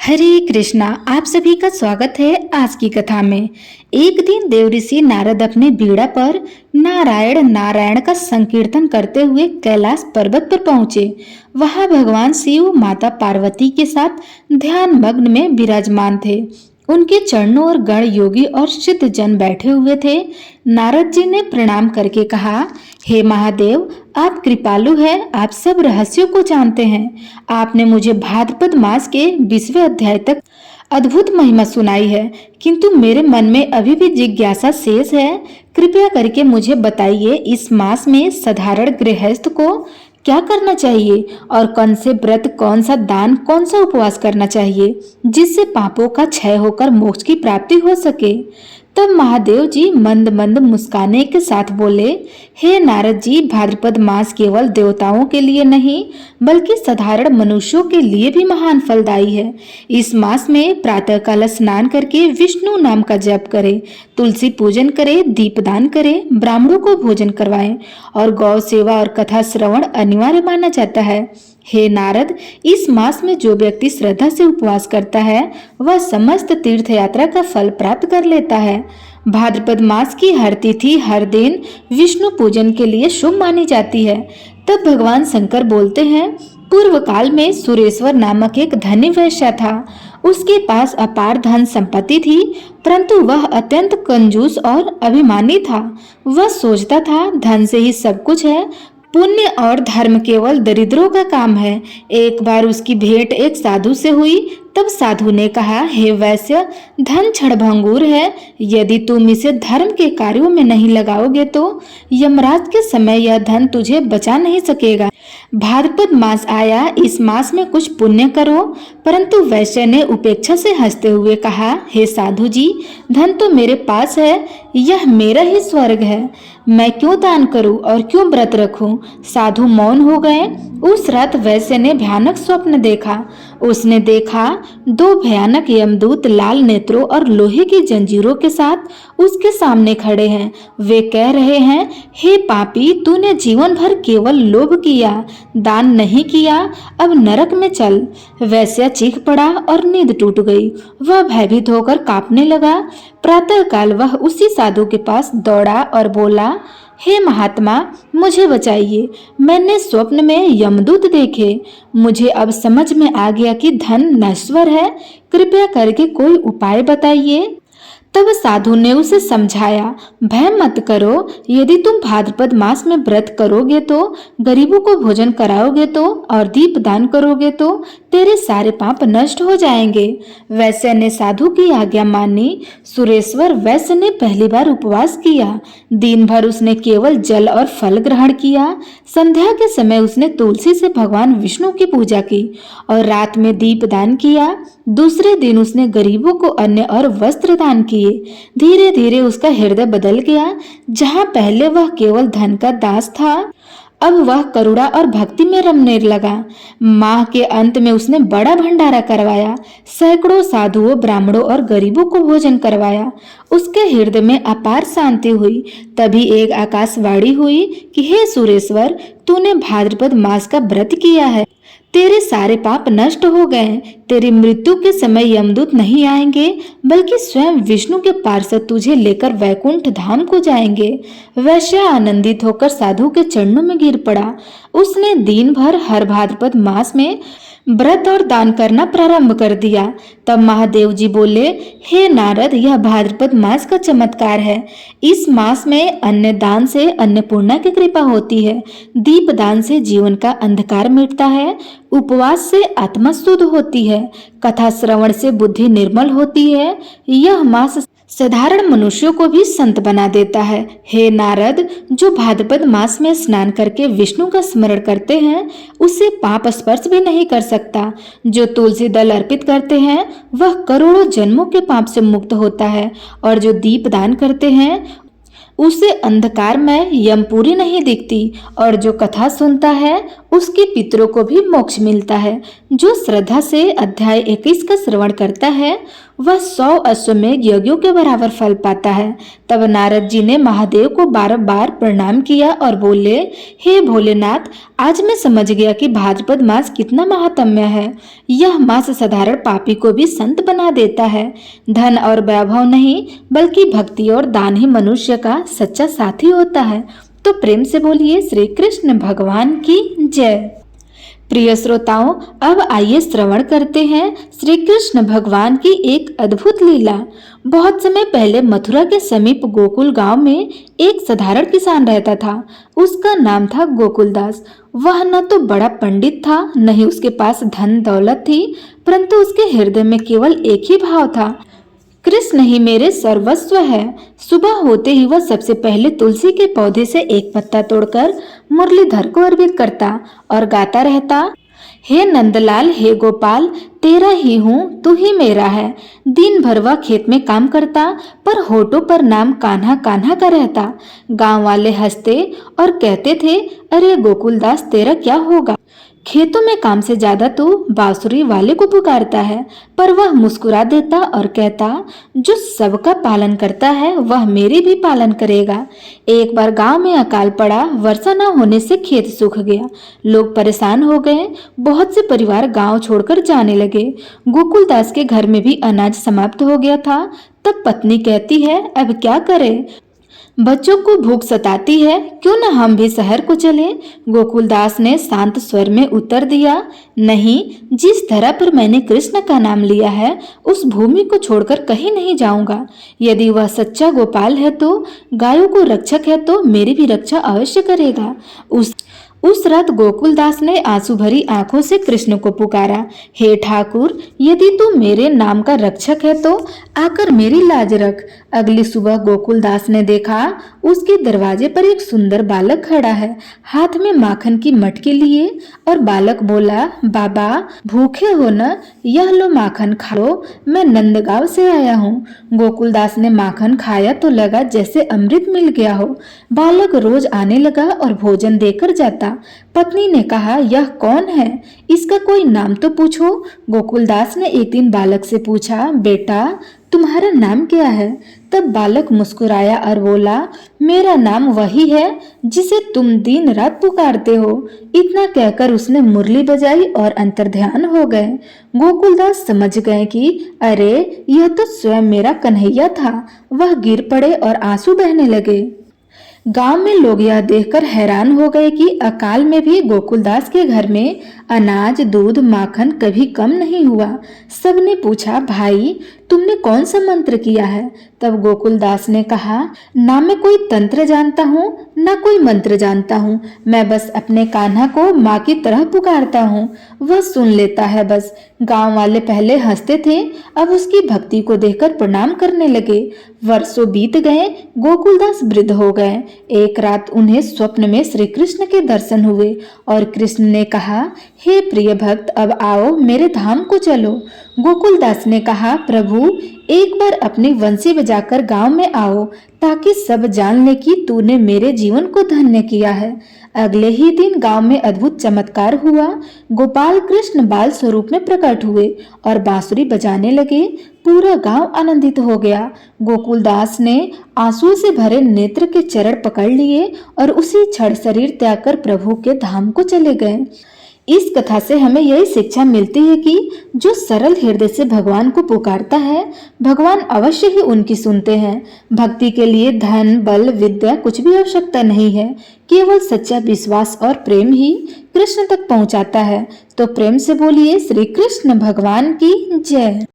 हरे कृष्णा। आप सभी का स्वागत है आज की कथा में। एक दिन देवऋषि नारद अपने बीड़ा पर नारायण नारायण का संकीर्तन करते हुए कैलाश पर्वत पर पहुंचे। वहां भगवान शिव माता पार्वती के साथ ध्यान मग्न में विराजमान थे। उनके चरणों और गण योगी और सिद्ध जन बैठे हुए थे। नारद जी ने प्रणाम करके कहा, हे महादेव, आप कृपालु हैं, आप सब रहस्यों को जानते हैं। आपने मुझे भाद्रपद मास के 20वें अध्याय तक अद्भुत महिमा सुनाई है, किंतु मेरे मन में अभी भी जिज्ञासा शेष है। कृपया करके मुझे बताइए, इस मास में साधारण गृहस्थ को क्या करना चाहिए और कौन से व्रत, कौन सा दान, कौन सा उपवास करना चाहिए, जिससे पापों का क्षय होकर मोक्ष की प्राप्ति हो सके। तब महादेव जी मंद मंद मुस्काने के साथ बोले, हे नारद जी, भाद्रपद मास केवल देवताओं के लिए नहीं बल्कि साधारण मनुष्यों के लिए भी महान फलदायी है। इस मास में प्रातःकाल स्नान करके विष्णु नाम का जप करें, तुलसी पूजन करें, दीपदान करें, ब्राह्मणों को भोजन करवाएं और गौ सेवा और कथा श्रवण अनिवार्य माना जाता है। हे नारद, इस मास में जो व्यक्ति श्रद्धा से उपवास करता है वह समस्त तीर्थ यात्रा का फल प्राप्त कर लेता है। भाद्रपद मास की हर तिथि, हर दिन विष्णु पूजन के लिए शुभ मानी जाती है। तब भगवान शंकर बोलते हैं, पूर्व काल में सुरेश्वर नामक एक धनी वैश्य था। उसके पास अपार धन संपत्ति थी, परंतु वह अत्यंत कंजूस और अभिमानी था। वह सोचता था, धन से ही सब कुछ है, पुण्य और धर्म केवल दरिद्रों का काम है। एक बार उसकी भेंट एक साधु से हुई। तब साधु ने कहा, हे वैश्य, धन क्षणभंगुर है, यदि तुम इसे धर्म के कार्यों में नहीं लगाओगे तो यमराज के समय यह धन तुझे बचा नहीं सकेगा। भाद्रपद मास आया, इस मास में कुछ पुण्य करो। परंतु वैश्य ने उपेक्षा से हंसते हुए कहा, हे साधु जी, धन तो मेरे पास है, यह मेरा ही स्वर्ग है, मैं क्यों दान करूं और क्यों व्रत रखूं। साधु मौन हो गए। उस रात वैश्य ने भयानक स्वप्न देखा। उसने देखा, दो भयानक यमदूत लाल नेत्रों और लोहे की जंजीरों के साथ उसके सामने खड़े हैं। वे कह रहे हैं, हे पापी, तूने जीवन भर केवल लोभ किया, दान नहीं किया, अब नरक में चल। वैश्य चीख पड़ा और नींद टूट गई। वह भयभीत होकर कांपने लगा। प्रातःकाल वह उसी साधु के पास दौड़ा और बोला, हे महात्मा, मुझे बचाइए, मैंने स्वप्न में यमदूत देखे। मुझे अब समझ में आ गया कि धन नश्वर है, कृपया करके कोई उपाय बताइए। तब साधु ने उसे समझाया, भय मत करो, यदि तुम भाद्रपद मास में व्रत करोगे तो, गरीबों को भोजन कराओगे तो और दीप दान करोगे तो तेरे सारे पाप नष्ट हो जाएंगे। वैश्य ने साधु की आज्ञा मानी। सुरेश्वर वैश्य ने पहली बार उपवास किया। दिन भर उसने केवल जल और फल ग्रहण किया। संध्या के समय उसने तुलसी से भगवान विष्णु की पूजा की और रात में दीप दान किया। दूसरे दिन उसने गरीबों को अन्न और वस्त्र दान किए। धीरे धीरे उसका हृदय बदल गया। जहाँ पहले वह केवल धन का दास था, अब वह करुणा और भक्ति में रमने लगा। माह के अंत में उसने बड़ा भंडारा करवाया, सैकड़ों साधुओं, ब्राह्मणों और गरीबों को भोजन करवाया। उसके हृदय में अपार शांति हुई। तभी एक आकाशवाणी हुई कि हे सुरेश्वर, तूने भाद्रपद मास का व्रत किया है, तेरे सारे पाप नष्ट हो गए। तेरी मृत्यु के समय यमदूत नहीं आएंगे, बल्कि स्वयं विष्णु के पार्षद तुझे लेकर वैकुंठ धाम को जाएंगे। वैश्य आनंदित होकर साधु के चरणों में गिर पड़ा। उसने दिन भर हर भाद्रपद मास में व्रत और दान करना प्रारंभ कर दिया। तब महादेव जी बोले, हे नारद, यह भाद्रपद मास का चमत्कार है। इस मास में अन्न दान से अन्नपूर्णा की कृपा होती है, दीप दान से जीवन का अंधकार मिटता है, उपवास से आत्मा शुद्ध होती है, कथा श्रवण से बुद्धि निर्मल होती है। यह मास साधारण मनुष्यों को भी संत बना देता है। हे नारद, जो भाद्रपद मास में स्नान करके विष्णु का स्मरण करते हैं उसे पाप स्पर्श भी नहीं कर सकता। जो तुलसी दल अर्पित करते हैं वह करोड़ों जन्मों के पाप से मुक्त होता है, और जो दीप दान करते हैं उसे अंधकार में यमपुरी नहीं दिखती, और जो कथा सुनता है उसके पितरों को भी मोक्ष मिलता है। जो श्रद्धा से अध्याय 21 का श्रवण करता है वह 100 अश्वमेध यज्ञों के बराबर फल पाता है। तब नारद जी ने महादेव को बार बार प्रणाम किया और बोले, हे भोलेनाथ, आज मैं समझ गया कि भाद्रपद मास कितना महात्म्य है। यह मास साधारण पापी को भी संत बना देता है। धन और वैभव नहीं बल्कि भक्ति और दान ही मनुष्य का सच्चा साथी होता है। तो प्रेम से बोलिए श्री कृष्ण भगवान की जय। प्रिय श्रोताओं, अब आइए श्रवण करते हैं श्री कृष्ण भगवान की एक अद्भुत लीला। बहुत समय पहले मथुरा के समीप गोकुल गांव में एक साधारण किसान रहता था। उसका नाम था गोकुलदास। वह न तो बड़ा पंडित था, न ही उसके पास धन दौलत थी, परंतु उसके हृदय में केवल एक ही भाव था, कृष्ण ही मेरे सर्वस्व है। सुबह होते ही वह सबसे पहले तुलसी के पौधे से एक पत्ता तोड़कर मुरलीधर को अर्पित करता और गाता रहता, हे नंदलाल, हे गोपाल, तेरा ही हूँ, तू ही मेरा है। दिन भर वह खेत में काम करता पर होठों पर नाम कान्हा कान्हा का रहता। गांव वाले हंसते और कहते थे, अरे गोकुलदास, तेरा क्या होगा? खेतों में काम से ज्यादा तो बांसुरी वाले को पुकारता है। पर वह मुस्कुरा देता और कहता, जो सबका पालन करता है वह मेरी भी पालन करेगा। एक बार गांव में अकाल पड़ा। वर्षा न होने से खेत सूख गया। लोग परेशान हो गए। बहुत से परिवार गांव छोड़कर जाने लगे। गोकुलदास के घर में भी अनाज समाप्त हो गया था। तब पत्नी कहती है, अब क्या करें? बच्चों को भूख सताती है, क्यों न हम भी शहर को चलें? गोकुलदास ने शांत स्वर में उत्तर दिया, नहीं, जिस धरा पर मैंने कृष्ण का नाम लिया है उस भूमि को छोड़कर कहीं नहीं जाऊंगा। यदि वह सच्चा गोपाल है तो, गायों को रक्षक है तो मेरी भी रक्षा अवश्य करेगा। उस रात गोकुलदास ने आंसू भरी आंखों से कृष्ण को पुकारा, हे ठाकुर, यदि तू मेरे नाम का रक्षक है तो आकर मेरी लाज रख। अगली सुबह गोकुलदास ने देखा उसके दरवाजे पर एक सुंदर बालक खड़ा है, हाथ में माखन की मटकी लिए, और बालक बोला, बाबा भूखे हो न? यह लो माखन खा लो, मैं नंदगांव से आया हूँ। गोकुलदास ने माखन खाया तो लगा जैसे अमृत मिल गया हो। बालक रोज आने लगा और भोजन देकर जाता। पत्नी ने कहा, यह कौन है? इसका कोई नाम तो पूछो। गोकुलदास ने एक दिन बालक से पूछा, बेटा तुम्हारा नाम क्या है? तब बालक मुस्कुराया और बोला, मेरा नाम वही है जिसे तुम दिन रात पुकारते हो। इतना कहकर उसने मुरली बजाई और अंतर्ध्यान हो गए। गोकुलदास समझ गए कि अरे, यह तो स्वयं मेरा कन्हैया था। वह गिर पड़े और आंसू बहने लगे। गांव में लोग यह देखकर हैरान हो गए कि अकाल में भी गोकुलदास के घर में अनाज, दूध, माखन कभी कम नहीं हुआ। सबने पूछा, भाई तुमने कौन सा मंत्र किया है? तब गोकुलदास ने कहा, ना मैं कोई तंत्र जानता हूँ ना कोई मंत्र जानता हूँ, मैं बस अपने कान्हा को माँ की तरह पुकारता हूँ, वह सुन लेता है बस। गांव वाले पहले हंसते थे, अब उसकी भक्ति को देखकर प्रणाम करने लगे। वर्षों बीत गए, गोकुलदास वृद्ध हो गए। एक रात उन्हें स्वप्न में श्री कृष्ण के दर्शन हुए और कृष्ण ने कहा, हे प्रिय भक्त, अब आओ मेरे धाम को चलो। गोकुलदास ने कहा, प्रभु एक बार अपनी बंसी बजाकर गांव में आओ ताकि सब जान ले कि तूने मेरे जीवन को धन्य किया है। अगले ही दिन गांव में अद्भुत चमत्कार हुआ। गोपाल कृष्ण बाल स्वरूप में प्रकट हुए और बांसुरी बजाने लगे। पूरा गांव आनंदित हो गया। गोकुलदास ने आंसू से भरे नेत्र के चरण पकड़ लिए और उसी क्षण शरीर त्याग कर प्रभु के धाम को चले गए। इस कथा से हमें यही शिक्षा मिलती है कि जो सरल हृदय से भगवान को पुकारता है, भगवान अवश्य ही उनकी सुनते हैं। भक्ति के लिए धन, बल, विद्या कुछ भी आवश्यकता नहीं है। केवल सच्चा विश्वास और प्रेम ही कृष्ण तक पहुंचाता है। तो प्रेम से बोलिए श्री कृष्ण भगवान की जय।